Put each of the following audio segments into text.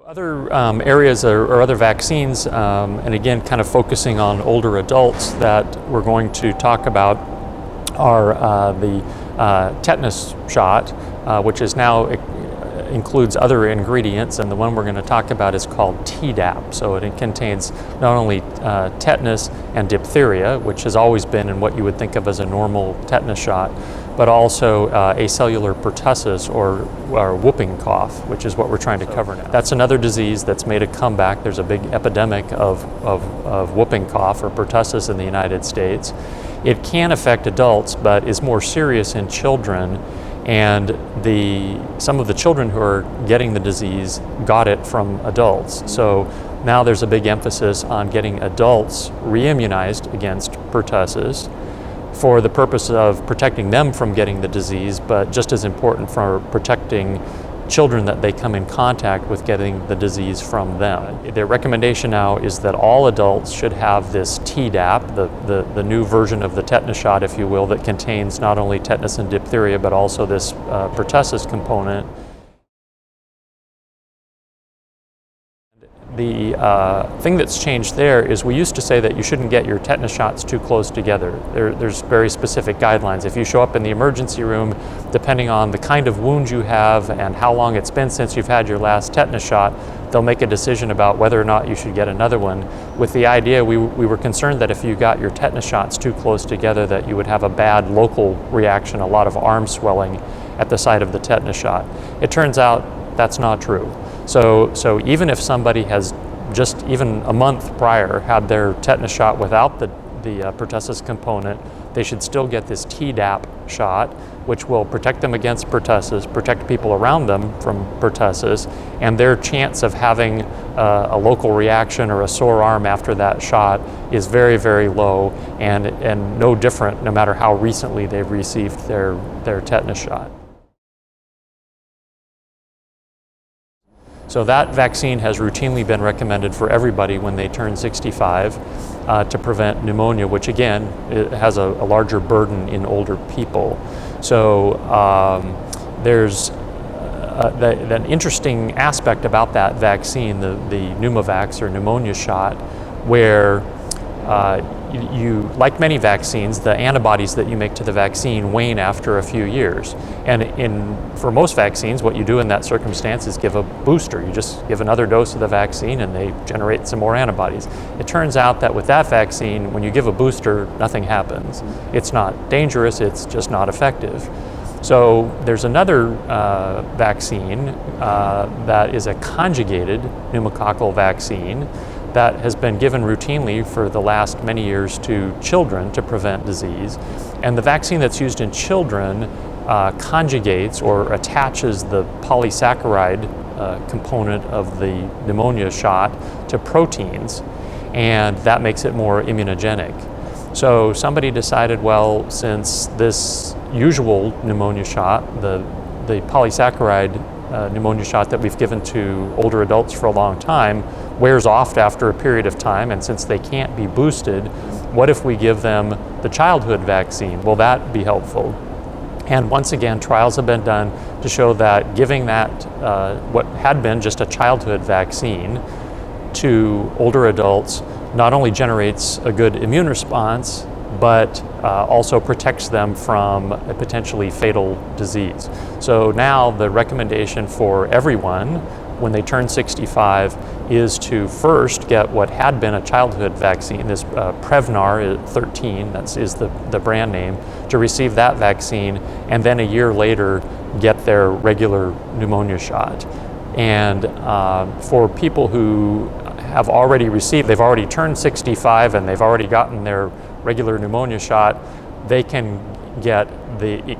Other areas or other vaccines, and again kind of focusing on older adults that we're going to talk about are the tetanus shot, which is now includes other ingredients, and the one we're going to talk about is called Tdap. So it contains not only tetanus and diphtheria, which has always been in what you would think of as a normal tetanus shot, but also acellular pertussis or whooping cough, which is what we're trying to cover now. That's another disease that's made a comeback. There's a big epidemic of whooping cough or pertussis in the United States. It can affect adults, but is more serious in children. And some of the children who are getting the disease got it from adults. So now there's a big emphasis on getting adults re-immunized against pertussis for the purpose of protecting them from getting the disease, but just as important for protecting children that they come in contact with getting the disease from them. Their recommendation now is that all adults should have this Tdap, the new version of the tetanus shot, if you will, that contains not only tetanus and diphtheria, but also this pertussis component. The thing that's changed there is we used to say that you shouldn't get your tetanus shots too close together. There's very specific guidelines. If you show up in the emergency room, depending on the kind of wound you have and how long it's been since you've had your last tetanus shot, they'll make a decision about whether or not you should get another one. With the idea, we were concerned that if you got your tetanus shots too close together, that you would have a bad local reaction, a lot of arm swelling at the site of the tetanus shot. It turns out that's not true. So even if somebody has just even a month prior had their tetanus shot without the pertussis component, they should still get this Tdap shot, which will protect them against pertussis, protect people around them from pertussis, and their chance of having a local reaction or a sore arm after that shot is very, very low and no different no matter how recently they've received their tetanus shot. So that vaccine has routinely been recommended for everybody when they turn 65 to prevent pneumonia, which again, it has a larger burden in older people. So there's an interesting aspect about that vaccine, the Pneumovax or pneumonia shot, where like many vaccines, the antibodies that you make to the vaccine wane after a few years. And for most vaccines, what you do in that circumstance is give a booster. You just give another dose of the vaccine and they generate some more antibodies. It turns out that with that vaccine, when you give a booster, nothing happens. It's not dangerous, it's just not effective. So there's another vaccine that is a conjugated pneumococcal vaccine that has been given routinely for the last many years to children to prevent disease. And the vaccine that's used in children conjugates or attaches the polysaccharide component of the pneumonia shot to proteins, and that makes it more immunogenic. So somebody decided, well, since this usual pneumonia shot, the polysaccharide pneumonia shot that we've given to older adults for a long time wears off after a period of time, and since they can't be boosted, what if we give them the childhood vaccine? Will that be helpful? And once again, trials have been done to show that giving that, what had been just a childhood vaccine to older adults not only generates a good immune response, but also protects them from a potentially fatal disease. So now the recommendation for everyone when they turn 65 is to first get what had been a childhood vaccine, this Prevnar 13, that is the brand name, to receive that vaccine, and then a year later get their regular pneumonia shot. And for people who have already received, they've already turned 65 and they've already gotten their regular pneumonia shot, they can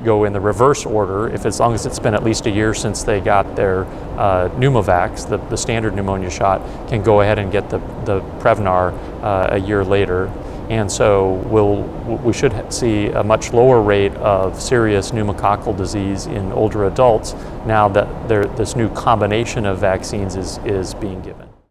go in the reverse order as long as it's been at least a year since they got their Pneumovax, the standard pneumonia shot, can go ahead and get the Prevnar a year later. And so we should see a much lower rate of serious pneumococcal disease in older adults now that this new combination of vaccines is being given.